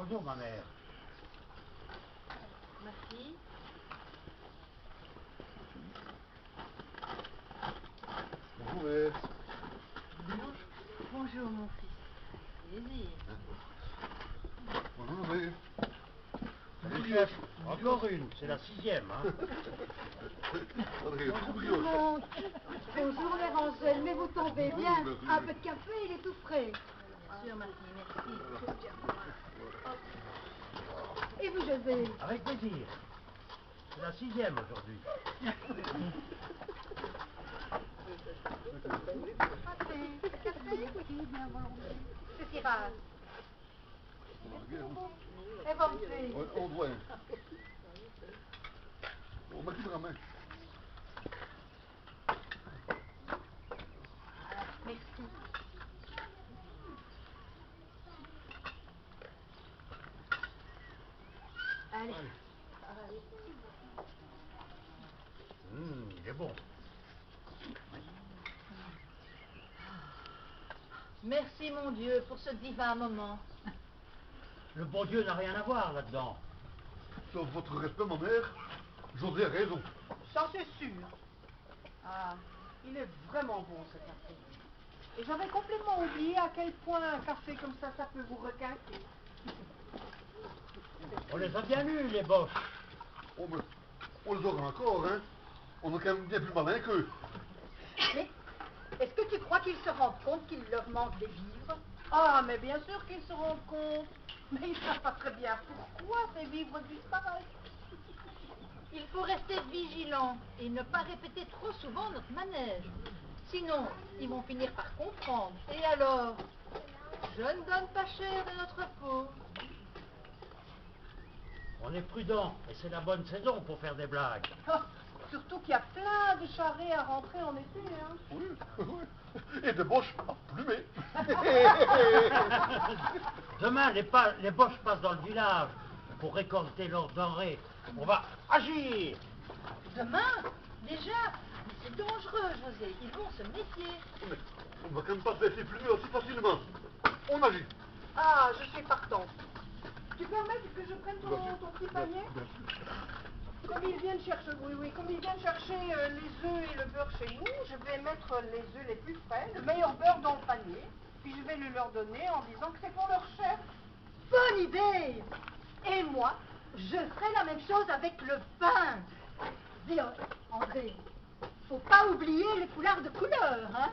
Bonjour, ma mère. Merci. Bonjour, mère. Bonjour, mon fils. Plaisir. Bonjour, mère. Encore une, c'est la 6e, hein. André, Bonjour brioche. tout le monde. Bonjour les Rangel, mais vous tombez bien. Merci. Un peu de café, il est tout frais. Bien sûr, ma fille, merci. Et vous, José? Avec plaisir. C'est la 6e aujourd'hui. Café? Oui, bien volontiers. C'est tirage. Et votre fille? On doit. On m'a qui me ramène. Merci. Allez. Il est bon. Merci, mon Dieu, pour ce divin moment. Le bon Dieu n'a rien à voir là-dedans. Sauf votre respect, ma mère, José a raison. Ça, c'est sûr. Ah, il est vraiment bon, ce café. Et j'avais complètement oublié à quel point un café comme ça peut vous requinquer. On les a bien lus, les boches. Oh, mais on les aura encore, hein. On est quand même bien plus malin qu'eux. Mais est-ce que tu crois qu'ils se rendent compte qu'il leur manque des vivres? Ah, mais bien sûr qu'ils se rendent compte. Mais ils ne savent pas très bien pourquoi ces vivres disparaissent. Il faut rester vigilant et ne pas répéter trop souvent notre manège. Sinon, ils vont finir par comprendre. Et alors, je ne donne pas cher de notre peau. On est prudent et c'est la bonne saison pour faire des blagues. Ah, surtout qu'il y a plein de charrettes à rentrer en été, hein. Oui, oui. Et de boches à plumer. Demain, les boches passent dans le village pour récolter leurs denrées. On va agir. Demain, déjà, mais c'est dangereux, José. Ils vont se méfier. Mais on ne va quand même pas se laisser plumer aussi facilement. On agit. Ah, je suis partante. Tu permets que je prenne ton petit panier? Bien sûr. Comme ils viennent chercher, comme ils viennent chercher les œufs et le beurre chez nous, je vais mettre les œufs les plus frais, le meilleur beurre dans le panier, puis je vais le leur donner en disant que c'est pour leur chef. Bonne idée! Et moi, je ferai la même chose avec le pain. Dis, André, faut pas oublier les foulards de couleur, hein?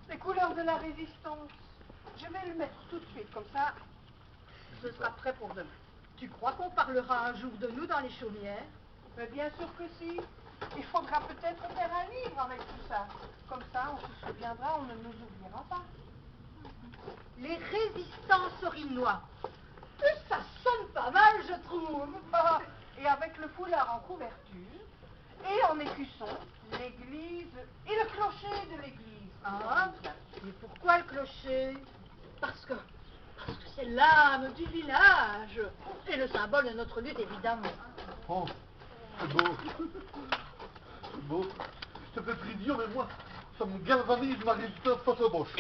Les couleurs de la résistance. Je vais le mettre tout de suite, comme ça, ce sera prêt pour demain. Tu crois qu'on parlera un jour de nous dans les chaumières? Mais bien sûr que si. Il faudra peut-être faire un livre avec tout ça. Comme ça, on se souviendra, on ne nous oubliera pas. Les résistants orinois. Ça sonne pas mal, je trouve. Et avec le foulard en couverture, et en écusson, l'église et le clocher de l'église. Ah, mais pourquoi le clocher? Parce que c'est l'âme du village et le symbole de notre lutte, évidemment. Oh, c'est beau. C'est beau. C'est peut-être idiot, mais moi, ça me galvanise ma résistance face aux boches.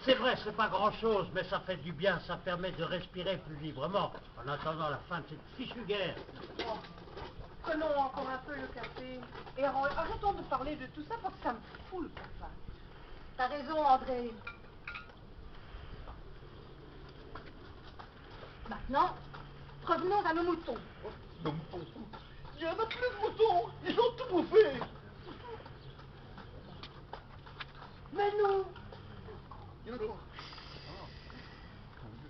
C'est vrai, c'est pas grand-chose, mais ça fait du bien, ça permet de respirer plus librement en attendant la fin de cette fichue guerre. Oh, prenons encore un peu le café et arrêtons de parler de tout ça parce que ça me fout le café. T'as raison, André. Maintenant, revenons à nos moutons. Nos moutons. Il y en a plus de moutons. Ils ont tout bouffé. Mais nous, Il y en a quoi?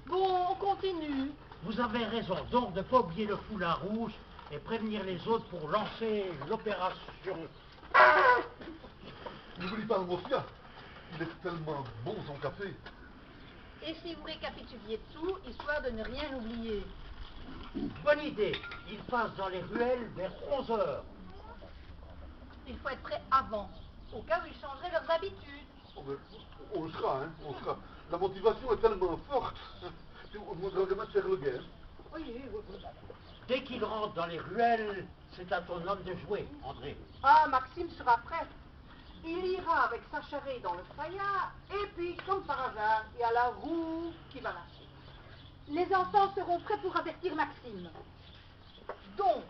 bon, on continue. Vous avez raison, donc de ne pas oublier le foulard rouge et prévenir les autres pour lancer l'opération. N'oublie pas le Mosca. Il est tellement bon son café. Et si vous récapituliez tout, histoire de ne rien oublier. Bonne idée, ils passent dans les ruelles vers 11 heures. Il faut être prêt avant, au cas où ils changeraient leurs habitudes. Oh, mais on le sera, hein, on le sera. La motivation est tellement forte. On devrait vraiment faire le guerre. Oui. Dès qu'ils rentrent dans les ruelles, c'est à ton homme de jouer, André. Ah, Maxime sera prêt. il ira avec sa charrette dans le Fayard, et puis, comme par hasard, il y a la roue qui va lâcher. Les enfants seront prêts pour avertir Maxime. Donc,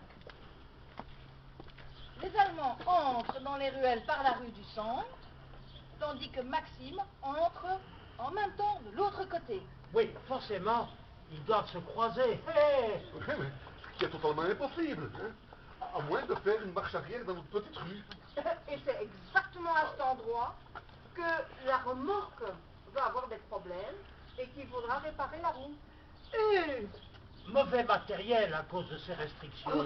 les Allemands entrent dans les ruelles par la rue du centre, tandis que Maxime entre en même temps de l'autre côté. Oui, forcément, ils doivent se croiser. Oui, mais ce qui est totalement impossible, hein, à moins de faire une marche arrière dans notre petite rue. Et c'est exactement à cet endroit que la remorque va avoir des problèmes et qu'il faudra réparer la roue. Mauvais matériel à cause de ces restrictions.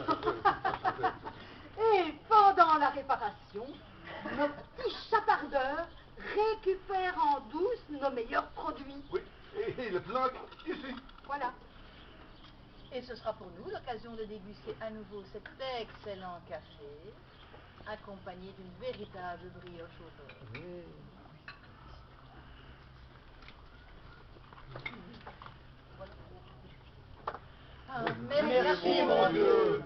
Et pendant la réparation, nos petits chapardeurs récupèrent en douce nos meilleurs produits. Oui, et le plan ici. Voilà. Et ce sera pour nous l'occasion de déguster à nouveau cet excellent café, accompagné d'une véritable brioche au beurre. Ah, Merci, mon Dieu.